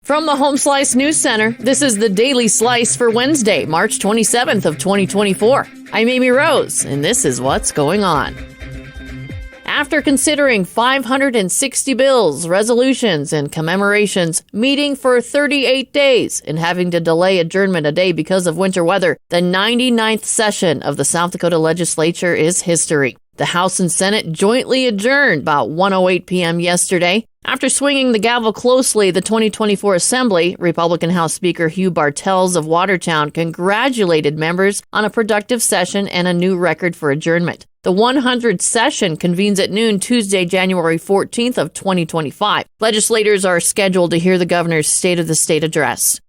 From the Home Slice News Center, this is the Daily Slice for Wednesday, March 27th of 2024. I'm Amy Rose, and this is what's going on. After considering 560 bills, resolutions, and commemorations, meeting for 38 days, and having to delay adjournment a day because of winter weather, the 99th session of the South Dakota Legislature is history. The House and Senate jointly adjourned about 1:08 p.m. yesterday. After swinging the gavel closely, the 2024 Assembly, Republican House Speaker Hugh Bartels of Watertown congratulated members on a productive session and a new record for adjournment. The 100th session convenes at noon Tuesday, January 14th of 2025. Legislators are scheduled to hear the governor's State of the State address.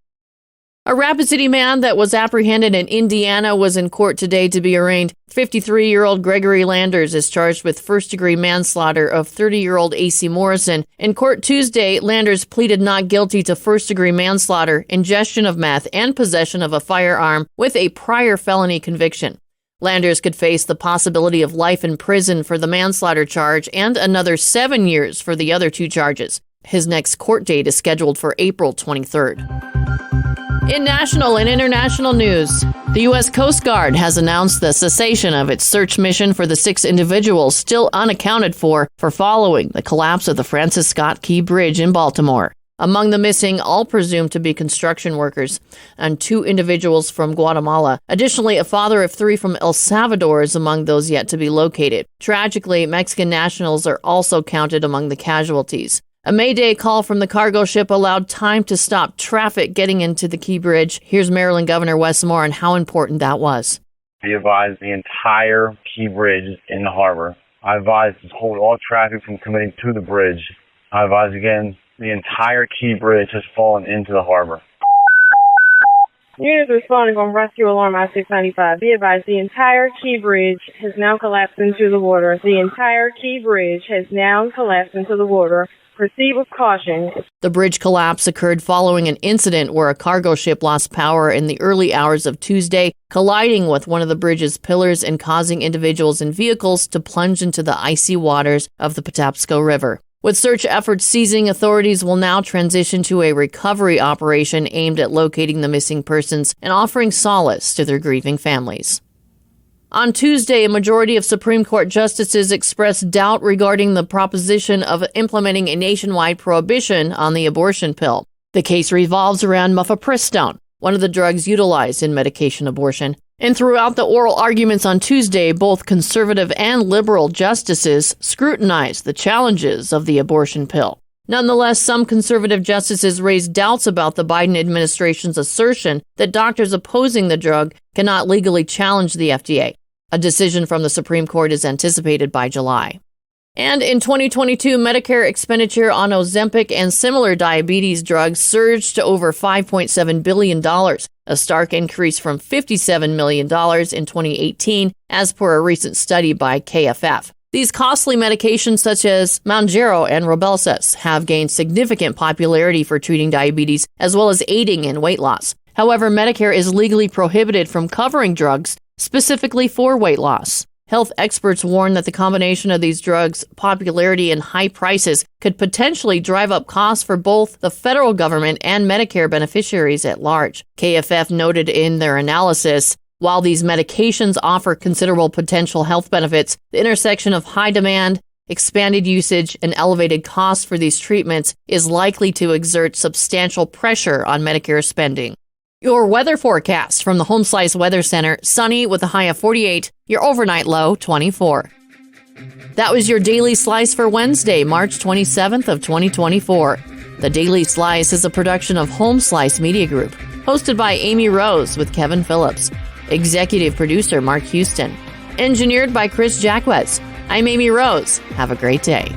A Rapid City man that was apprehended in Indiana was in court today to be arraigned. 53-year-old Gregory Landers is charged with first-degree manslaughter of 30-year-old Acey Morrison. In court Tuesday, Landers pleaded not guilty to first-degree manslaughter, ingestion of meth, and possession of a firearm with a prior felony conviction. Landers could face the possibility of life in prison for the manslaughter charge and another 7 years for the other two charges. His next court date is scheduled for April 23rd. In national and international news, the U.S. Coast Guard has announced the cessation of its search mission for the 6 individuals still unaccounted for following the collapse of the Francis Scott Key Bridge in Baltimore. Among the missing, all presumed to be construction workers, and 2 individuals from Guatemala. Additionally, a father of 3 from El Salvador is among those yet to be located. Tragically, Mexican nationals are also counted among the casualties. A Mayday call from the cargo ship allowed time to stop traffic getting into the Key Bridge. Here's Maryland Governor Wes Moore on how important that was. We advised the entire Key Bridge in the harbor. I advised to hold all traffic from coming to the bridge. I advised again, the entire Key Bridge has fallen into the harbor. Units responding on rescue alarm I-695. Be advised, the entire Key Bridge has now collapsed into the water. The entire Key Bridge has now collapsed into the water. Proceed with caution. The bridge collapse occurred following an incident where a cargo ship lost power in the early hours of Tuesday, colliding with one of the bridge's pillars and causing individuals and vehicles to plunge into the icy waters of the Patapsco River. With search efforts ceasing, authorities will now transition to a recovery operation aimed at locating the missing persons and offering solace to their grieving families. On Tuesday, a majority of Supreme Court justices expressed doubt regarding the proposition of implementing a nationwide prohibition on the abortion pill. The case revolves around mifepristone, one of the drugs utilized in medication abortion. And throughout the oral arguments on Tuesday, both conservative and liberal justices scrutinized the challenges of the abortion pill. Nonetheless, some conservative justices raised doubts about the Biden administration's assertion that doctors opposing the drug cannot legally challenge the FDA. A decision from the Supreme Court is anticipated by July. And in 2022, Medicare expenditure on Ozempic and similar diabetes drugs surged to over $5.7 billion, a stark increase from $57 million in 2018, as per a recent study by KFF. These costly medications, such as Mounjaro and Rybelsus, have gained significant popularity for treating diabetes, as well as aiding in weight loss. However, Medicare is legally prohibited from covering drugs specifically for weight loss. Health experts warn that the combination of these drugs' popularity and high prices could potentially drive up costs for both the federal government and Medicare beneficiaries at large. KFF noted in their analysis, while these medications offer considerable potential health benefits, the intersection of high demand, expanded usage, and elevated costs for these treatments is likely to exert substantial pressure on Medicare spending. Your weather forecast from the Home Slice Weather Center: sunny with a high of 48, your overnight low 24. That was your Daily Slice for Wednesday, March 27th of 2024. The Daily Slice is a production of Home Slice Media Group, hosted by Amy Rose with Kevin Phillips. Executive producer Mark Houston. Engineered by Chris Jacquez. I'm Amy Rose. Have a great day.